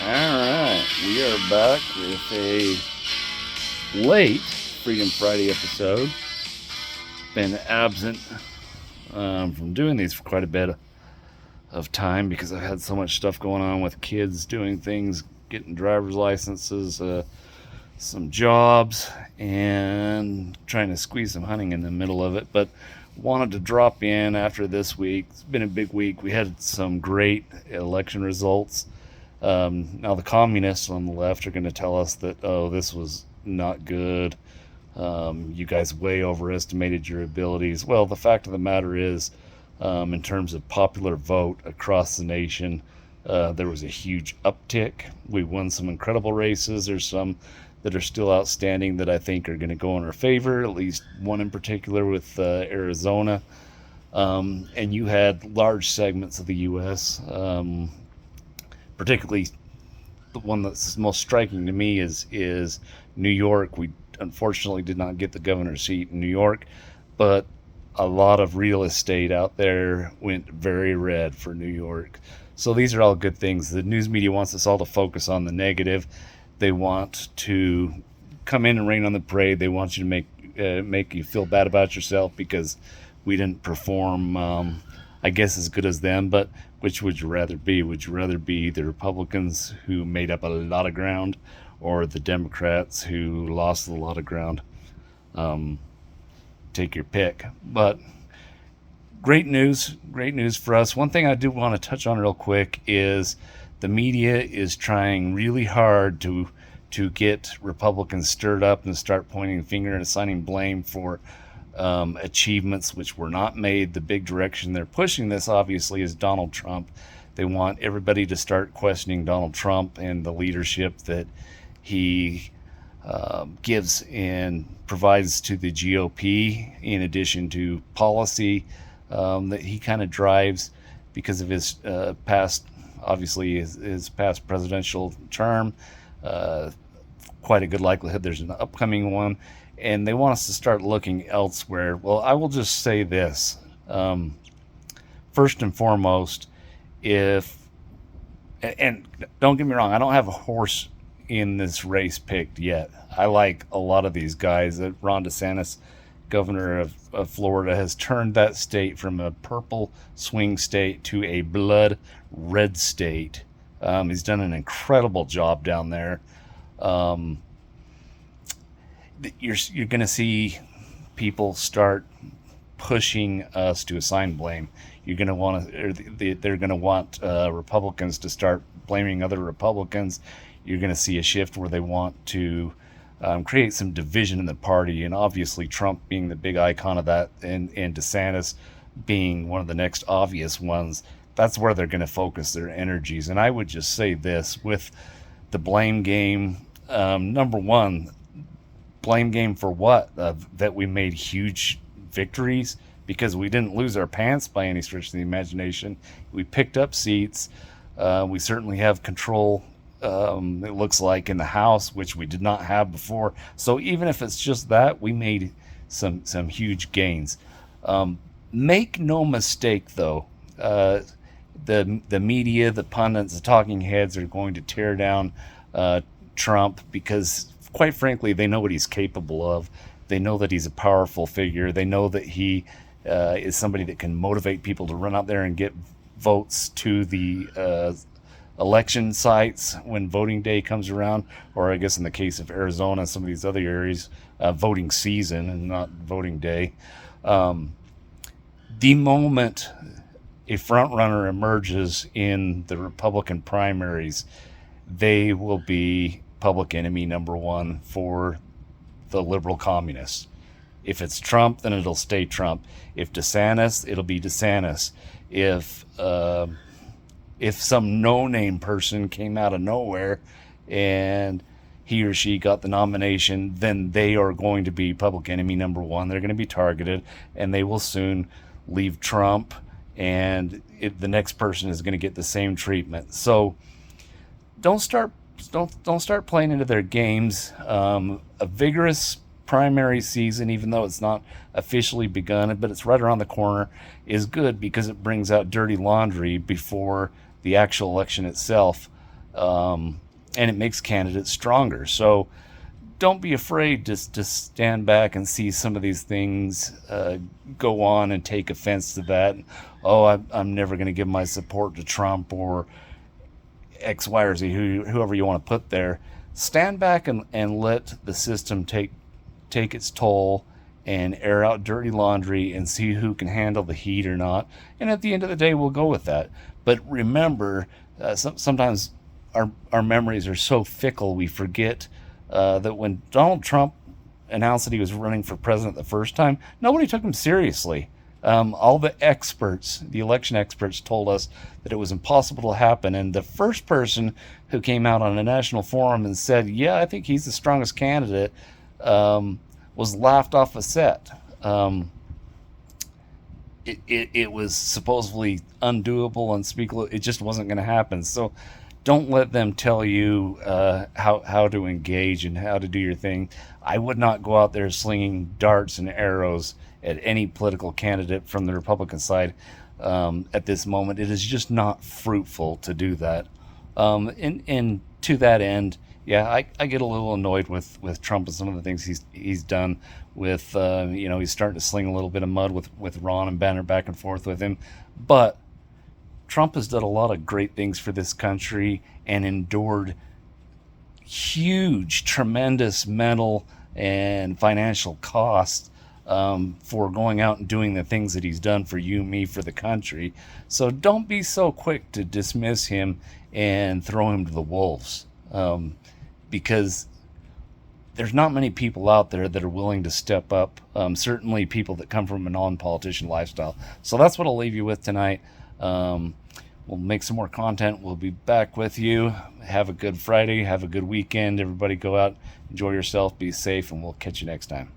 Alright, we are back with a late Freedom Friday episode. Been absent from doing these for quite a bit of time because I've had so much stuff going on with kids doing things, getting driver's licenses, some jobs, and trying to squeeze some hunting in the middle of it. But wanted to drop in after this week. It's been a big week. We had some great election results. Now the communists on the left are going to tell us that, oh, this was not good. You guys way overestimated your abilities. Well, the fact of the matter is, in terms of popular vote across the nation, there was a huge uptick. We won some incredible races. There's some that are still outstanding that I think are going to go in our favor, at least one in particular with Arizona. And you had large segments of the U.S., particularly the one that's most striking to me is New York. We unfortunately did not get the governor's seat in New York, but a lot of real estate out there went very red for New York. So these are all good things. The news media wants us all to focus on the negative. They want to come in and rain on the parade. They want you to make you feel bad about yourself because we didn't perform, I guess, as good as them. But which would you rather be? Would you rather be the Republicans who made up a lot of ground, or the Democrats who lost a lot of ground? Um, Take your pick. But great news for us. One thing I do want to touch on real quick is the media is trying really hard to get Republicans stirred up and start pointing the finger and assigning blame for achievements which were not made. The big direction they're pushing this, obviously, is Donald Trump. They want everybody to start questioning Donald Trump and the leadership that he gives and provides to the GOP, in addition to policy that he kind of drives because of his past, obviously, his past presidential term. Uh, Quite a good likelihood there's an upcoming one. And they want us to start looking elsewhere. Well, I will just say this. Um, First and foremost, if, and don't get me wrong, I don't have a horse in this race picked yet. I like a lot of these guys. Ron DeSantis, governor of Florida, has turned that state from a purple swing state to a blood red state. He's done an incredible job down there. Um, you're going to see people start pushing us to assign blame. You're going to want to, they're going to want Republicans to start blaming other Republicans. You're going to see a shift where they want to create some division in the party, and obviously Trump being the big icon of that, and DeSantis being one of the next obvious ones. That's where they're going to focus their energies. And I would just say this with the blame game. Number one, blame game for what? That we made huge victories because we didn't lose our pants by any stretch of the imagination. We picked up seats. We certainly have control, it looks like, in the House, which we did not have before. So even if it's just that, we made some huge gains. Make no mistake, though, the media, the pundits, the talking heads are going to tear down Trump because, quite frankly, they know what he's capable of. They know that he's a powerful figure. They know that he is somebody that can motivate people to run out there and get votes to the election sites when voting day comes around, or I guess in the case of Arizona and some of these other areas, voting season and not voting day. Um, the moment a front runner emerges in the Republican primaries, they will be public enemy number one for the liberal communists. If it's Trump, then it'll stay Trump. If DeSantis, it'll be DeSantis. If some no-name person came out of nowhere and he or she got the nomination, then they are going to be public enemy number one. They're going to be targeted, and they will soon leave Trump, and the next person is going to get the same treatment. So don't start don't start playing into their games. A vigorous primary season, even though it's not officially begun, but it's right around the corner, is good because it brings out dirty laundry before the actual election itself. and it makes candidates stronger. So don't be afraid to stand back and see some of these things go on and take offense to that. Oh, I'm never going to give my support to Trump or X, Y, or Z, whoever you want to put there. Stand back and let the system take its toll and air out dirty laundry and see who can handle the heat or not. And at the end of the day, we'll go with that. But remember, sometimes our memories are so fickle, we forget that when Donald Trump announced that he was running for president the first time, nobody took him seriously. All the experts, the election experts, told us that it was impossible to happen. And the first person who came out on a national forum and said, "Yeah, I think he's the strongest candidate," was laughed off a set. It was supposedly undoable, unspeakable. It just wasn't going to happen. So don't let them tell you how to engage and how to do your thing. I would not go out there slinging darts and arrows at any political candidate from the Republican side at this moment. It is just not fruitful to do that. And to that end, yeah, I get a little annoyed with Trump and some of the things he's done with, he's starting to sling a little bit of mud with Ron and Banner back and forth with him. But Trump has done a lot of great things for this country and endured huge, tremendous mental and financial costs for going out and doing the things that he's done for you, me, for the country. So don't be so quick to dismiss him and throw him to the wolves, because there's not many people out there that are willing to step up. Certainly people that come from a non-politician lifestyle. So that's what I'll leave you with tonight. We'll make some more content. We'll be back with you. Have a good Friday. Have a good weekend. Everybody go out, enjoy yourself, be safe, and we'll catch you next time.